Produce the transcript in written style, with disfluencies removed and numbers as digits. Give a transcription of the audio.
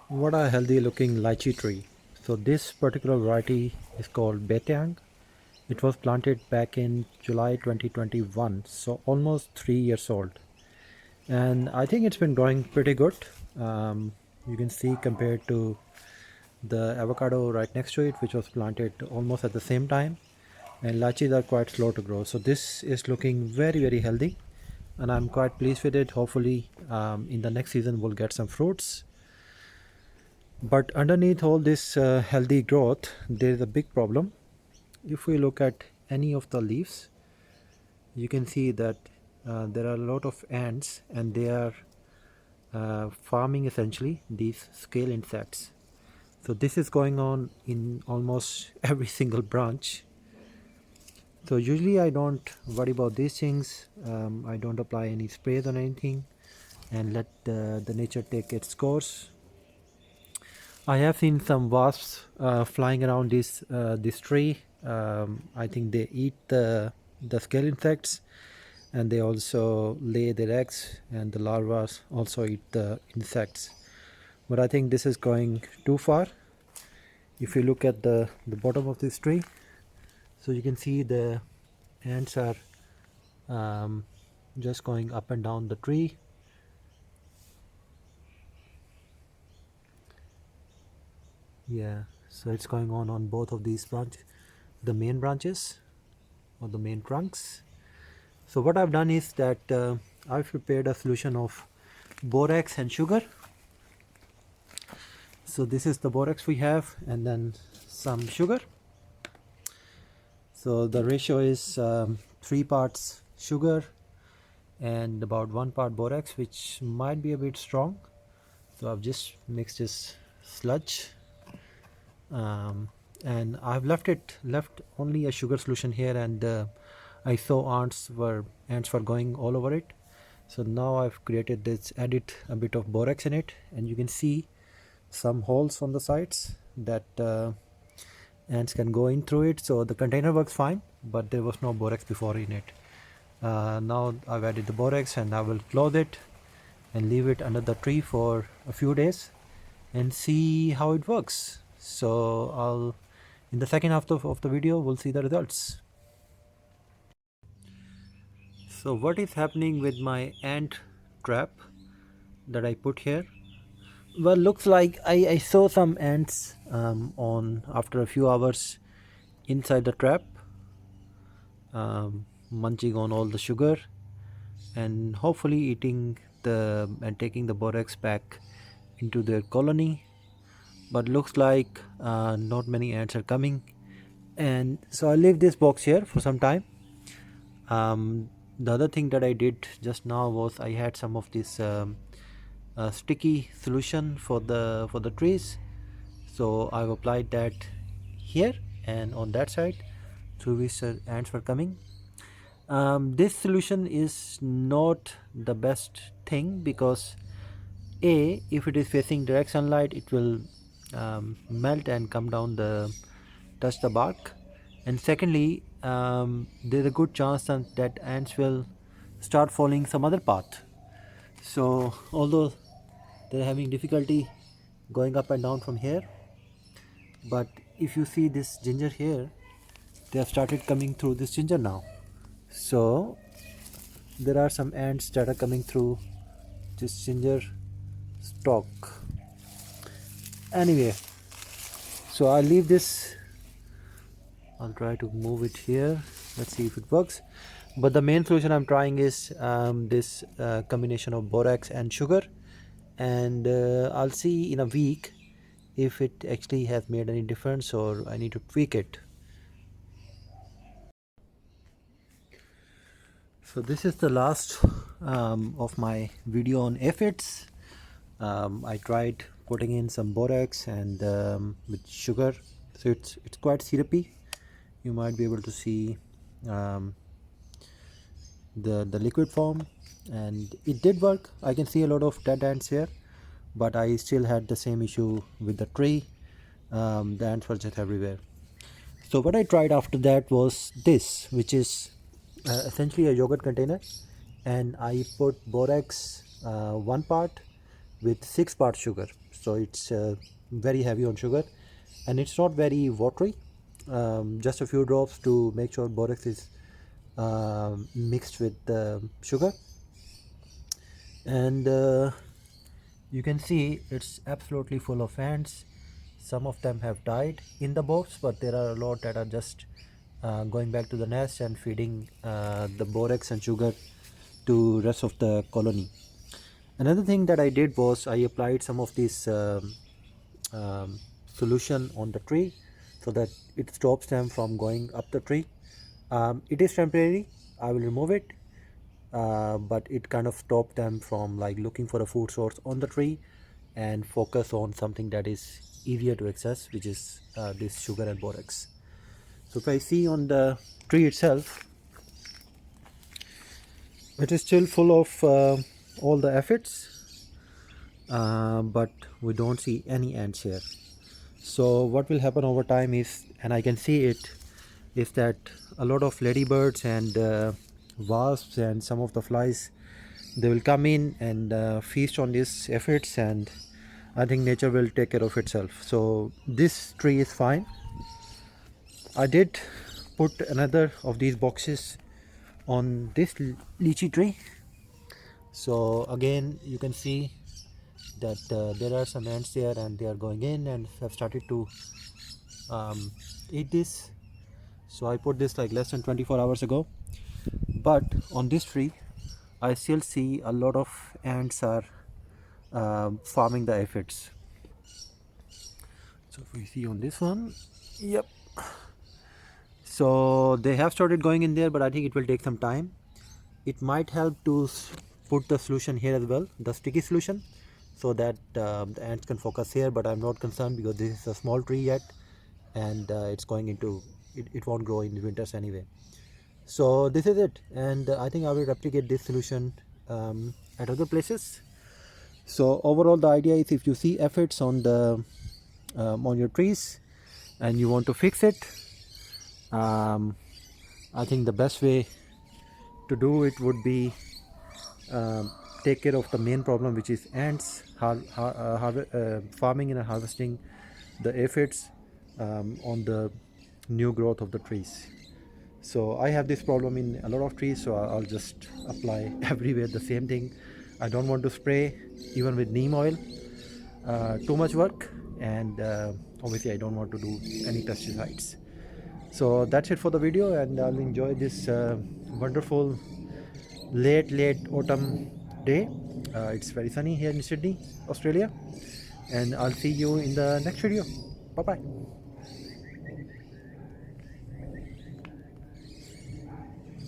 What a healthy looking lychee tree. So this particular variety is called Betyang. It was planted back in July 2021, so almost 3 years old. And I think it's been growing pretty good. You can see compared to the avocado right next to it, which was planted almost at the same time. And lychees are quite slow to grow. So this is looking very healthy. And I'm quite pleased with it. Hopefully in the next season we'll get some fruits. But underneath all this healthy growth, there is a big problem. If we look at any of the leaves, you can see that there are a lot of ants, and they are farming essentially these scale insects. So this is going on in almost every single branch. So usually I don't worry about these things. I don't apply any sprays on anything and let the nature take its course. I have seen some wasps flying around this tree. I think they eat the scale insects, and they also lay their eggs, and the larvae also eat the insects. But I think this is going too far. If you look at the bottom of this tree, so you can see the ants are just going up and down the tree. Yeah, so it's going on both of these branches, the main branches or the main trunks. So what I've done is that I've prepared a solution of borax and sugar. So this is the borax we have, and then some sugar. So the ratio is 3 parts sugar and about 1 part borax, which might be a bit strong. So I've just mixed this sludge, and I've left only a sugar solution here, and I saw ants were going all over it. So now I've created this, added a bit of borax in it, and you can see some holes on the sides that ants can go in through it. So the container works fine, but there was no borax before in it. Now I've added the borax, and I will close it and leave it under the tree for a few days and see how it works. So I'll, in the second half of the video, we'll see the results. So what is happening with my ant trap that I put here? Well, looks like I saw some ants on after a few hours inside the trap, munching on all the sugar and hopefully eating and taking the borax back into their colony. But looks like not many ants are coming, and so I'll leave this box here for some time. The other thing that I did just now was I had some of this sticky solution for the trees, so I've applied that here and on that side, through which ants were coming. This solution is not the best thing because if it is facing direct sunlight, it will melt and come down touch the bark, and secondly, there's a good chance that ants will start following some other path. So although they're having difficulty going up and down from here, but if you see this ginger here, they have started coming through this ginger now. So there are some ants that are coming through this ginger stalk. Anyway, so I'll leave this. I'll try to move it here. Let's see if it works. But the main solution I'm trying is this combination of borax and sugar, and I'll see in a week if it actually has made any difference or I need to tweak it. So this is the last of my video on aphids. I tried putting in some borax and with sugar, so it's quite syrupy. You might be able to see the liquid form, and it did work. I can see a lot of dead ants here, but I still had the same issue with the tree. The ants were just everywhere. So what I tried after that was this, which is essentially a yogurt container, and I put borax 1 part with 6 parts sugar. so it's very heavy on sugar, and it's not very watery. Just a few drops to make sure borax is mixed with the sugar. And you can see it's absolutely full of ants. Some of them have died in the box, but there are a lot that are just going back to the nest and feeding the borax and sugar to rest of the colony. Another thing that I did was I applied some of this solution on the tree so that it stops them from going up the tree. It is temporary, I will remove it, but it kind of stopped them from like looking for a food source on the tree and focus on something that is easier to access, which is this sugar and borax. So if I see on the tree itself, it is still full of all the aphids, but we don't see any ants here. So what will happen over time is, and I can see it, is that a lot of ladybirds and wasps and some of the flies, they will come in and feast on these aphids, and I think nature will take care of itself. So this tree is fine. I did put another of these boxes on this lychee tree. So again you can see that there are some ants there, and they are going in and have started to eat this. So I put this like less than 24 hours ago, but on this tree I still see a lot of ants are farming the aphids. So if we see on this one, yep, so they have started going in there, but I think it will take some time. It might help to put the solution here as well, the sticky solution, so that the ants can focus here, but I'm not concerned because this is a small tree yet, and it's going into it won't grow in the winters anyway. So this is it, and I think I will replicate this solution at other places. So overall the idea is, if you see aphids on the on your trees and you want to fix it, I think the best way to do it would be take care of the main problem, which is ants farming and harvesting the aphids on the new growth of the trees. So I have this problem in a lot of trees, so I'll just apply everywhere the same thing. I don't want to spray even with neem oil, too much work, and obviously I don't want to do any pesticides. So that's it for the video, and I'll enjoy this wonderful late autumn day. It's very sunny here in Sydney, Australia, and I'll see you in the next video. Bye bye.